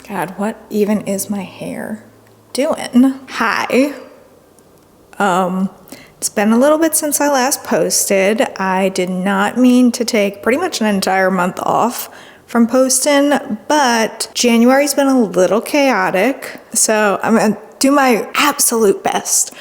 God, what even is my hair doing? Hi. It's been a little bit since I last posted. I did not mean to take pretty much an entire month off from posting, but January's been a little chaotic, so I'm gonna do my absolute best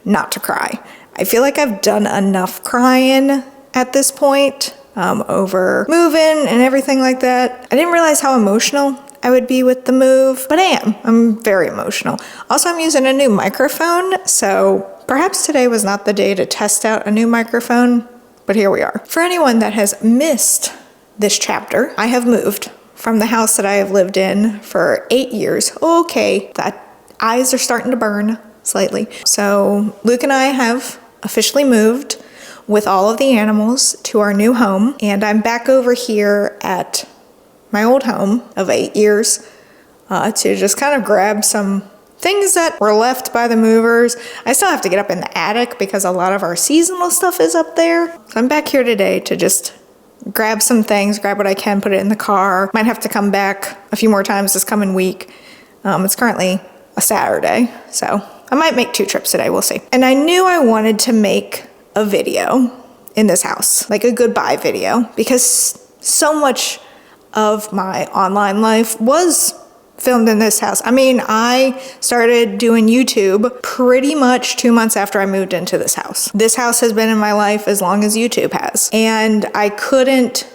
not to cry. I feel like I've done enough crying at this point over moving and everything like that. I didn't realize how emotional I would be with the move, but I am. I'm very emotional. Also, I'm using a new microphone, so perhaps today was not the day to test out a new microphone, but here we are. For anyone that has missed this chapter, I have moved from the house that I have lived in for 8 years. Okay, the eyes are starting to burn slightly. So Luke and I have officially moved with all of the animals to our new home, and I'm back over here at my old home of 8 years to just kind of grab some things that were left by the movers. I still have to get up in the attic because a lot of our seasonal stuff is up there. So I'm back here today to just grab some things, grab what I can, put it in the car. Might have to come back a few more times this coming week. It's currently a Saturday, so I might make 2 trips today, we'll see. And I knew I wanted to make a video in this house, like a goodbye video, because so much of my online life was filmed in this house. I mean, I started doing YouTube pretty much 2 months after I moved into this house. This house has been in my life as long as YouTube has, and I couldn't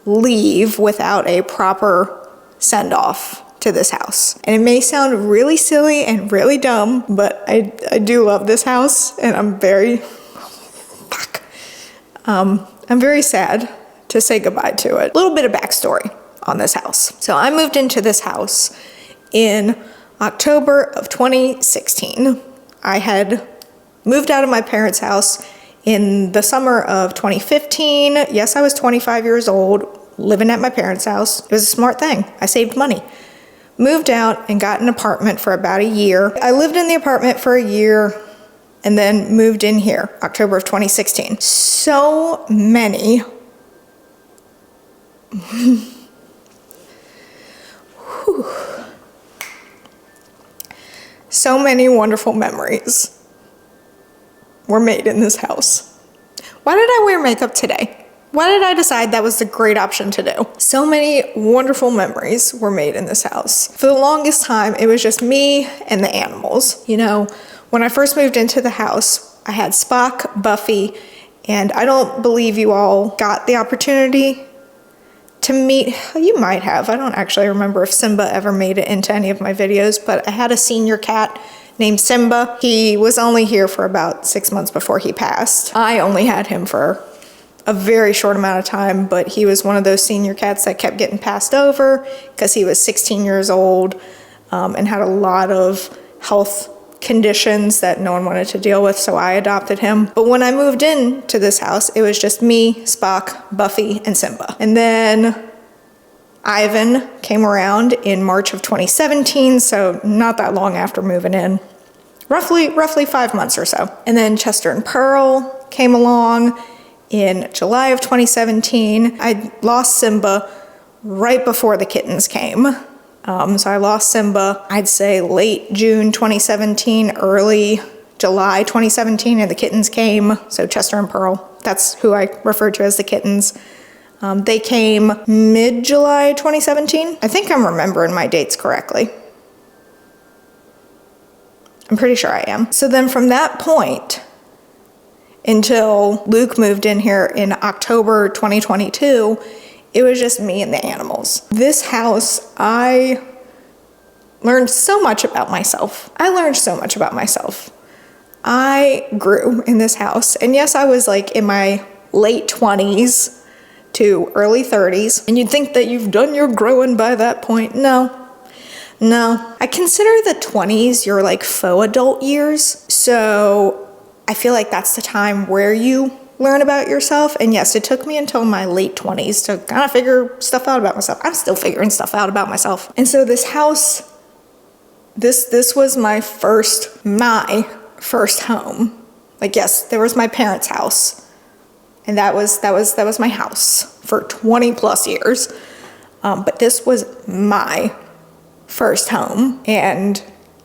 leave without a proper send-off to this house. And it may sound really silly and really dumb, but I do love this house, and I'm very sad to say goodbye to it. A little bit of backstory on this house. So I moved into this house in October of 2016. I had moved out of my parents' house in the summer of 2015. Yes, I was 25 years old, living at my parents' house. It was a smart thing. I saved money. Moved out and got an apartment for about a year. I lived in the apartment for a year and then moved in here, October of 2016. So many so many wonderful memories were made in this house. Why did I wear makeup today? Why did I decide that was the great option to do? So many wonderful memories were made in this house. For the longest time, it was just me and the animals. You know, when I first moved into the house, I had Spock, Buffy, and I don't believe you all got the opportunity to meet. You might have. I don't actually remember if Simba ever made it into any of my videos, but I had a senior cat named Simba. He was only here for about 6 months before he passed. I only had him for a very short amount of time, but he was one of those senior cats that kept getting passed over because he was 16 years old and had a lot of health conditions that no one wanted to deal with, so I adopted him. But when I moved into this house, it was just me, Spock, Buffy, and Simba. And then Ivan came around in March of 2017, so not that long after moving in. Roughly 5 months or so. And then Chester and Pearl came along in July of 2017. I lost Simba right before the kittens came. So I lost Simba, I'd say late June 2017, early July 2017, and the kittens came. So Chester and Pearl, that's who I refer to as the kittens. They came mid-July 2017. I think I'm remembering my dates correctly. I'm pretty sure I am. So then from that point until Luke moved in here in October 2022, it was just me and the animals. This house, I learned so much about myself. I grew in this house. And yes, I was like in my late 20s to early 30s. And you'd think that you've done your growing by that point. No. I consider the 20s your like faux adult years. So I feel like that's the time where you learn about yourself. And yes, it took me until my late 20s to kind of figure stuff out about myself. I'm still figuring stuff out about myself. And so this house, this was my first home. Like, yes, there was my parents' house, and that was my house for 20 plus years. But this was my first home. And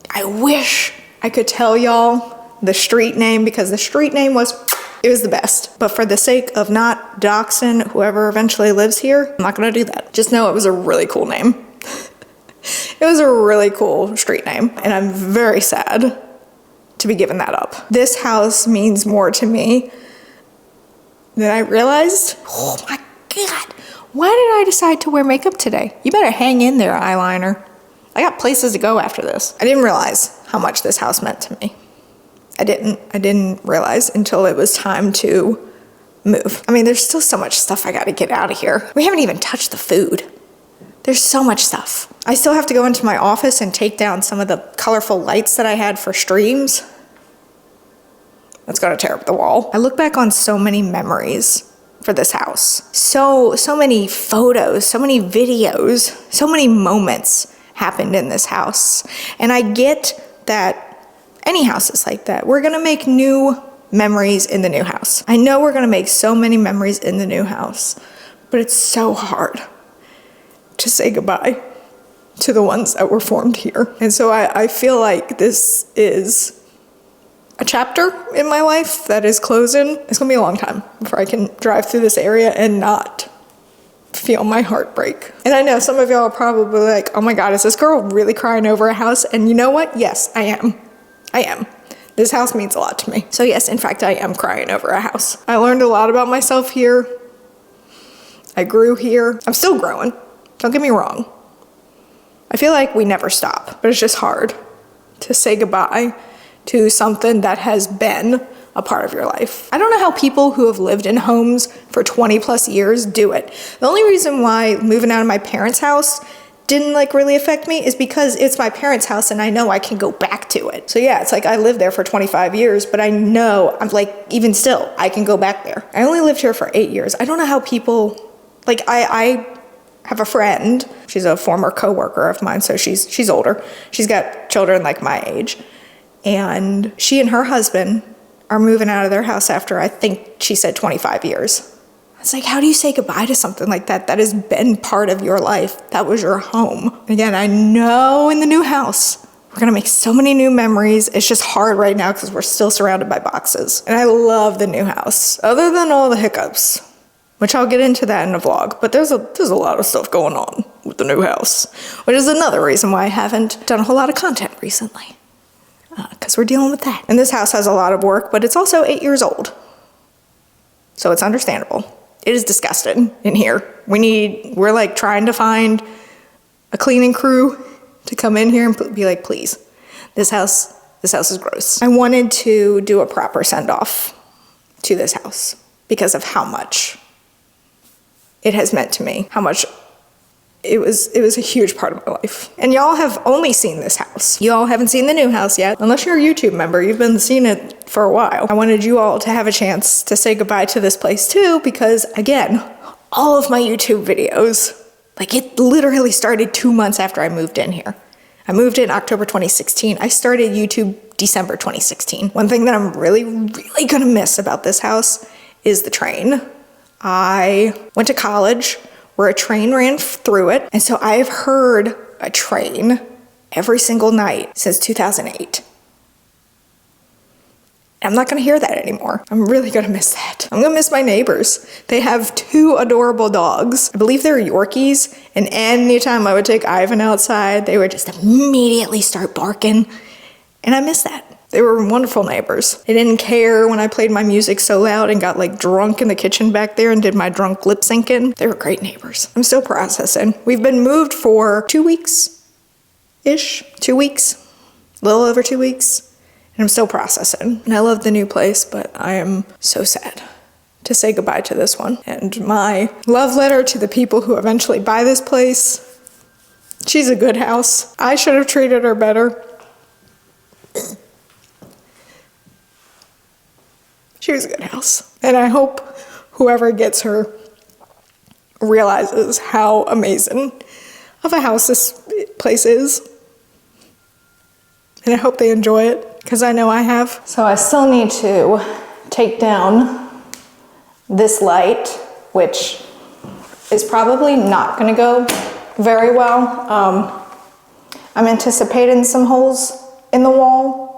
I wish I could tell y'all the street name, because the street name was the best. But for the sake of not doxing whoever eventually lives here, I'm not gonna do that. Just know it was a really cool name. It was a really cool street name, and I'm very sad to be giving that up. This house means more to me than I realized. Oh my God, why did I decide to wear makeup today? You better hang in there, eyeliner. I got places to go after this. I didn't realize how much this house meant to me. I didn't realize until it was time to move. I mean, there's still so much stuff I gotta get out of here. We haven't even touched the food. There's so much stuff. I still have to go into my office and take down some of the colorful lights that I had for streams. That's gonna tear up the wall. I look back on so many memories for this house. So many photos, so many videos, so many moments happened in this house. And I get that any house is like that. We're gonna make new memories in the new house. I know we're gonna make so many memories in the new house, but it's so hard to say goodbye to the ones that were formed here. And so I feel like this is a chapter in my life that is closing. It's gonna be a long time before I can drive through this area and not feel my heart break. And I know some of y'all are probably like, oh my God, is this girl really crying over a house? And you know what? Yes, I am. I am. This house means a lot to me. So yes, in fact, I am crying over a house. I learned a lot about myself here. I grew here. I'm still growing. Don't get me wrong. I feel like we never stop, but it's just hard to say goodbye to something that has been a part of your life. I don't know how people who have lived in homes for 20 plus years do it. The only reason why moving out of my parents' house didn't really affect me is because it's my parents' house and I know I can go back to it. So yeah, it's like I lived there for 25 years, but I know I'm even still, I can go back there. I only lived here for 8 years. I don't know how people, I have a friend, she's a former coworker of mine, so she's older. She's got children like my age. And she and her husband are moving out of their house after, I think she said 25 years. It's like, how do you say goodbye to something like that that has been part of your life? That was your home. Again, I know in the new house, we're gonna make so many new memories. It's just hard right now because we're still surrounded by boxes. And I love the new house, other than all the hiccups, which I'll get into that in a vlog. But there's a lot of stuff going on with the new house, which is another reason why I haven't done a whole lot of content recently, because we're dealing with that. And this house has a lot of work, but it's also 8 years old. So it's understandable. It is disgusting in here. We're trying to find a cleaning crew to come in here and be like, please, this house is gross. I wanted to do a proper send-off to this house because of how much it has meant to me, how much it was a huge part of my life. And y'all have only seen this house. Y'all haven't seen the new house yet. Unless you're a YouTube member, you've been seeing it for a while. I wanted you all to have a chance to say goodbye to this place too, because again, all of my YouTube videos, it literally started 2 months after I moved in here. I moved in October 2016. I started YouTube December 2016. One thing that I'm really, really gonna miss about this house is the train. I went to college where a train ran through it. And so I've heard a train every single night since 2008. I'm not gonna hear that anymore. I'm really gonna miss that. I'm gonna miss my neighbors. They have 2 adorable dogs. I believe they're Yorkies. And anytime I would take Ivan outside, they would just immediately start barking. And I miss that. They were wonderful neighbors. They didn't care when I played my music so loud and got drunk in the kitchen back there and did my drunk lip syncing. They were great neighbors. I'm still processing. We've been moved for 2 weeks-ish, 2 weeks, a little over 2 weeks. And I'm still processing. And I love the new place, but I am so sad to say goodbye to this one. And my love letter to the people who eventually buy this place, she's a good house. I should have treated her better. She was a good house. And I hope whoever gets her realizes how amazing of a house this place is. And I hope they enjoy it, because I know I have. So I still need to take down this light, which is probably not gonna go very well. I'm anticipating some holes in the wall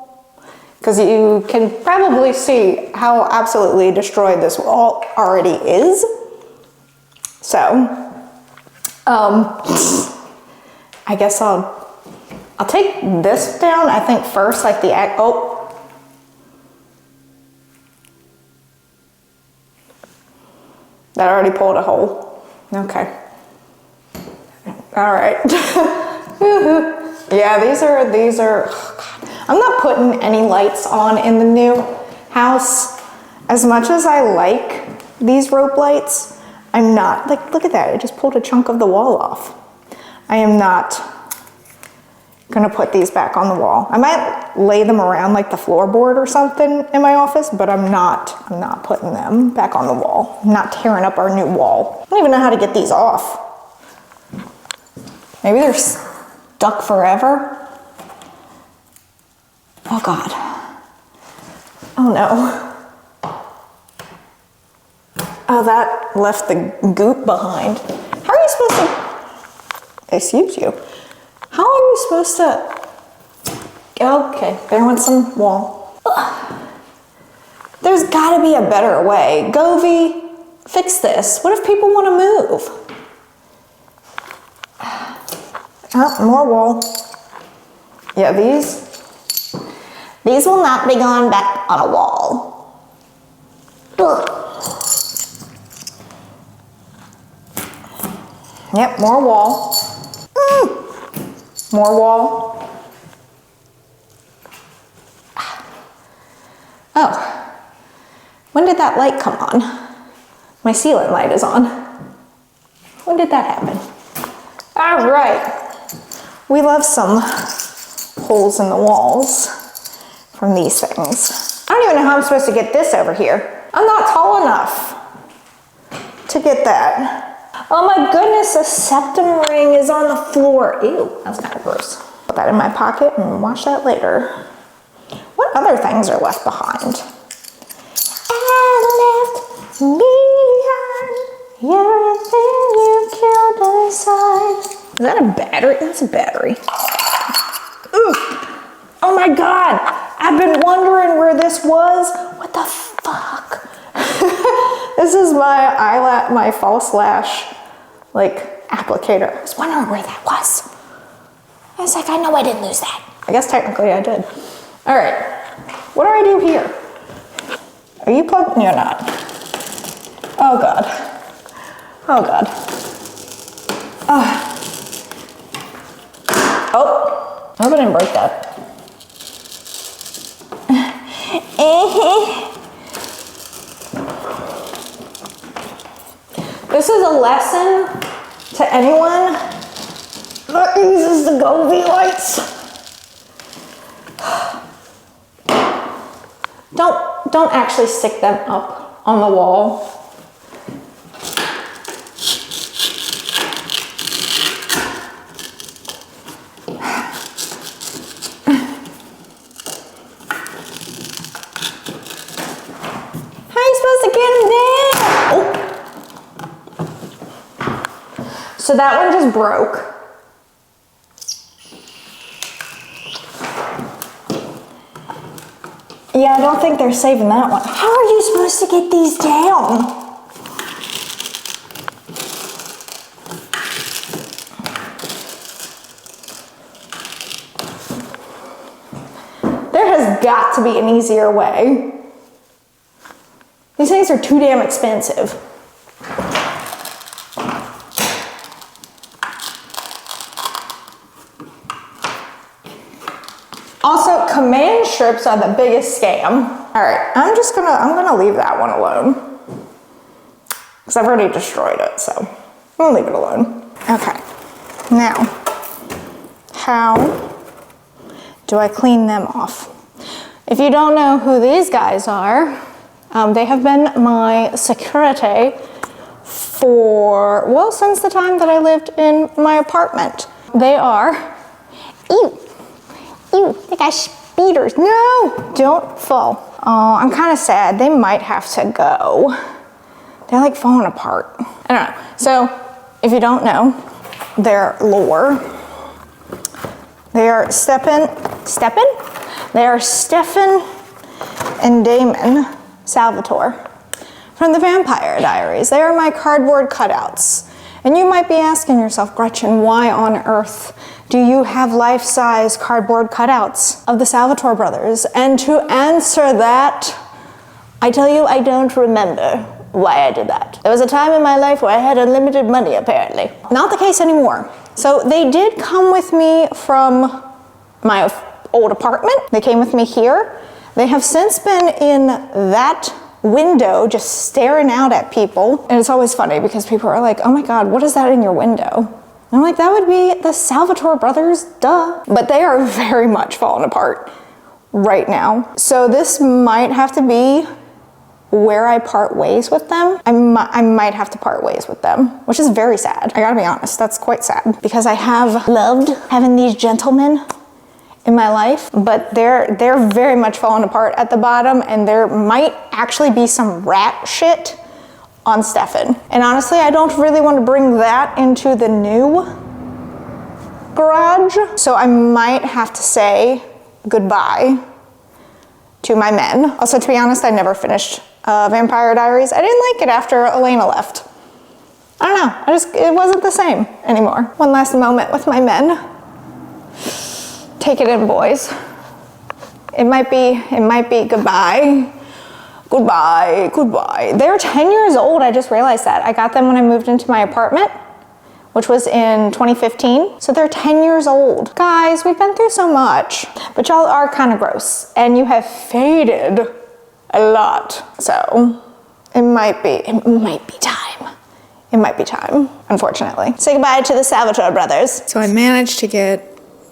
because you can probably see how absolutely destroyed this wall already is. So, I guess I'll take this down, I think first, like oh. That already pulled a hole. Okay. All right. Yeah, these are, oh God. I'm not putting any lights on in the new house. As much as I like these rope lights, I'm not, like, look at that. It just pulled a chunk of the wall off. I am not gonna put these back on the wall. I might lay them around like the floorboard or something in my office, but I'm not putting them back on the wall. I'm not tearing up our new wall. I don't even know how to get these off. Maybe they're stuck forever. Oh God. Oh no. Oh, that left the goop behind. How are you supposed to, excuse you. How are you supposed to, okay, there went some wall. Ugh. There's gotta be a better way. Govey, fix this. What if people wanna move? Oh, more wall. Yeah, these will not be going back on a wall. Ugh. Yep, more wall. More wall. Oh, when did that light come on? My ceiling light is on. When did that happen? All right. We love some holes in the walls from these things. I don't even know how I'm supposed to get this over here. I'm not tall enough to get that. Oh my goodness, a septum ring is on the floor. Ew, that's kind of gross. Put that in my pocket and wash that later. What other things are left behind? I left behind everything you killed inside. Is that a battery? That's a battery. Ooh. Oh my God, I've been wondering where this was. What the fuck? This is my false lash, like, applicator. I was wondering where that was. I was like, I know I didn't lose that. I guess technically I did. All right, what do I do here? Are you plugged? You're not. Oh God. Oh God. Oh, I hope I didn't break that. This is a lesson to anyone that uses the Govey lights. Don't actually stick them up on the wall. How are you supposed to get them down? Oh. So that one just broke. Yeah, I don't think they're saving that one. How are you supposed to get these down? There has got to be an easier way. These things are too damn expensive. Also, command strips are the biggest scam. All right, I'm gonna leave that one alone because I've already destroyed it, so I'm gonna leave it alone. Okay, now, how do I clean them off? If you don't know who these guys are, they have been my security for, well, since the time that I lived in my apartment. They are, ew, they got speeders. No, don't fall. Oh, I'm kind of sad. They might have to go. They're like falling apart. I don't know. So if you don't know their lore, They are Stefan and Damon Salvatore from the Vampire Diaries. They are my cardboard cutouts. And you might be asking yourself, Gretchen, why on earth do you have life-size cardboard cutouts of the Salvatore brothers? And to answer that, I tell you, I don't remember why I did that. There was a time in my life where I had unlimited money, apparently. Not the case anymore. So they did come with me from my old apartment. They came with me here. They have since been in that window just staring out at people. And it's always funny because people are like, oh my God, what is that in your window? And I'm like, that would be the Salvatore brothers, duh. But they are very much falling apart right now. So this might have to be where I part ways with them. I might have to part ways with them, which is very sad. I gotta be honest, that's quite sad because I have loved having these gentlemen in my life, but they're very much falling apart at the bottom, and there might actually be some rat shit on Stefan. And honestly, I don't really want to bring that into the new garage, so I might have to say goodbye to my men. Also, to be honest, I never finished Vampire Diaries. I didn't like it after Elena left. I don't know, it wasn't the same anymore. One last moment with my men. Take it in, boys. It might be goodbye. Goodbye. They're 10 years old, I just realized that. I got them when I moved into my apartment, which was in 2015. So they're 10 years old. Guys, we've been through so much, but y'all are kind of gross and you have faded a lot. So it might be time. It might be time, unfortunately. Say goodbye to the Salvatore brothers. So I managed to get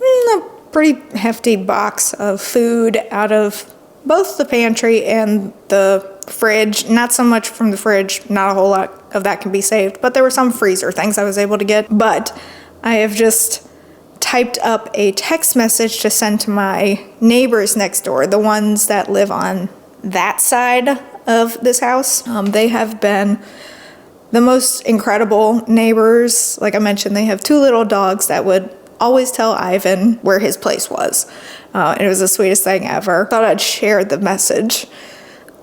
a pretty hefty box of food out of both the pantry and the fridge. Not so much from the fridge, not a whole lot of that can be saved, but there were some freezer things I was able to get. But I have just typed up a text message to send to my neighbors next door, the ones that live on that side of this house. They have been the most incredible neighbors. Like I mentioned, they have 2 little dogs that would always tell Ivan where his place was. And it was the sweetest thing ever. Thought I'd share the message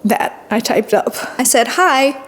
that I typed up. I said, hi,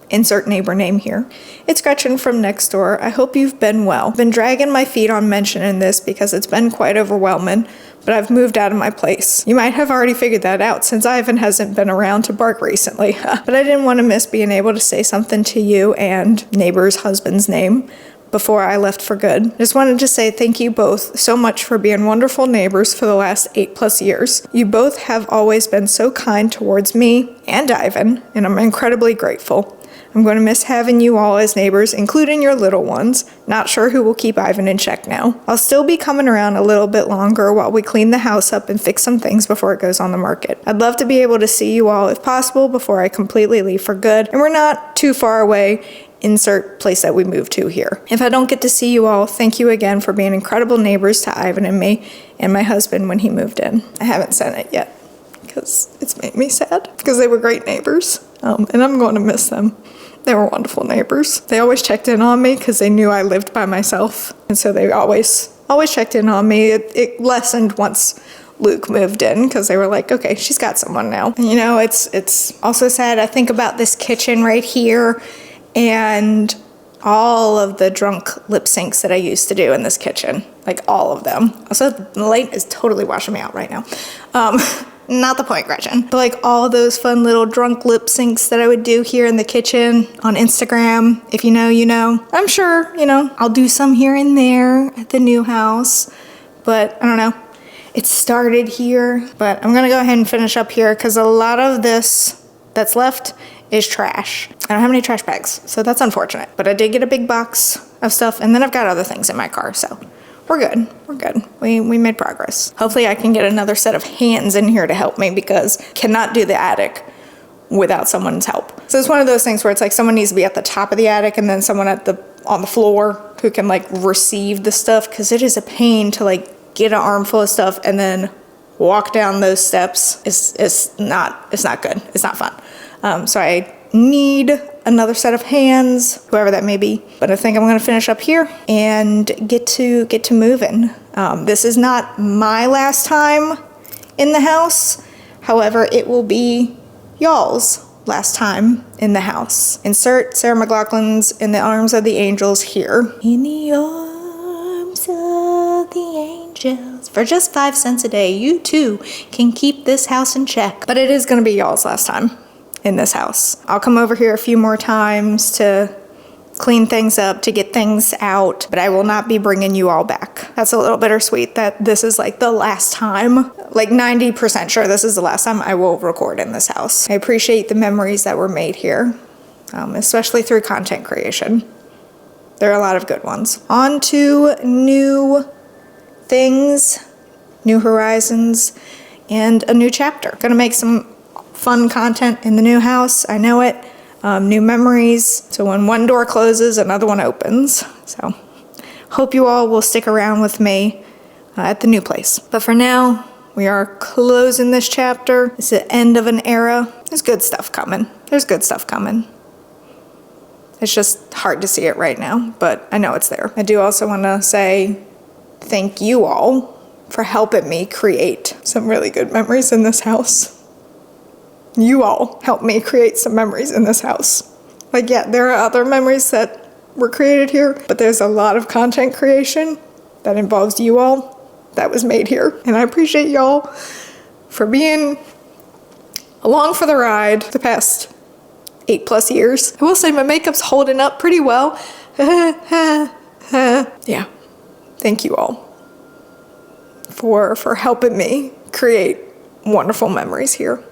insert neighbor name here. It's Gretchen from next door. I hope you've been well. Been dragging my feet on mentioning this because it's been quite overwhelming, but I've moved out of my place. You might have already figured that out since Ivan hasn't been around to bark recently. But I didn't want to miss being able to say something to you and neighbor's husband's name before I left for good. Just wanted to say thank you both so much for being wonderful neighbors for the last 8+ years. You both have always been so kind towards me and Ivan, and I'm incredibly grateful. I'm going to miss having you all as neighbors, including your little ones. Not sure who will keep Ivan in check now. I'll still be coming around a little bit longer while we clean the house up and fix some things before it goes on the market. I'd love to be able to see you all if possible before I completely leave for good, and we're not too far away. Insert place that we moved to here. If I don't get to see you all, thank you again for being incredible neighbors to Ivan and me and my husband when he moved in. I haven't sent it yet because it's made me sad because they were great neighbors, and I'm going to miss them. They were wonderful neighbors. They always checked in on me because they knew I lived by myself, and so they always checked in on me. It lessened once Luke moved in because they were like, okay, she's got someone now. And, you know, it's also sad. I think about this kitchen right here and all of the drunk lip syncs that I used to do in this kitchen, like all of them. Also, the light is totally washing me out right now. Not the point, Gretchen. But like all those fun little drunk lip syncs that I would do here in the kitchen on Instagram. If you know, you know. I'm sure, you know, I'll do some here and there at the new house. But I don't know. It started here. But I'm going to go ahead and finish up here because a lot of this that's left is trash. I don't have any trash bags, so that's unfortunate. But I did get a big box of stuff, and then I've got other things in my car, so we're good. We're good. We made progress. Hopefully I can get another set of hands in here to help me because I cannot do the attic without someone's help. So it's one of those things where it's like someone needs to be at the top of the attic and then someone on the floor who can like receive the stuff, because it is a pain to like get an armful of stuff and then walk down those steps. It's not good. It's not fun. So I need another set of hands, whoever that may be. But I think I'm gonna finish up here and get to moving. This is not my last time in the house. However, it will be y'all's last time in the house. Insert Sarah McLachlan's In the Arms of the Angels here. In the arms of the angels. For just 5 cents a day, you too can keep this house in check. But it is gonna be y'all's last time in this house. I'll come over here a few more times to clean things up, to get things out, but I will not be bringing you all back. That's a little bittersweet that this is like the last time, like 90% sure this is the last time I will record in this house. I appreciate the memories that were made here, especially through content creation. There are a lot of good ones. On to new things, new horizons, and a new chapter. Gonna make some fun content in the new house, I know it. New memories, so when one door closes, another one opens. So hope you all will stick around with me at the new place. But for now, we are closing this chapter. It's the end of an era. There's good stuff coming. There's good stuff coming. It's just hard to see it right now, but I know it's there. I do also want to say thank you all for helping me create some really good memories in this house. You all helped me create some memories in this house. Like, yeah, there are other memories that were created here, but there's a lot of content creation that involves you all that was made here. And I appreciate y'all for being along for the ride the past 8+ years. I will say my makeup's holding up pretty well. Yeah, thank you all for helping me create wonderful memories here.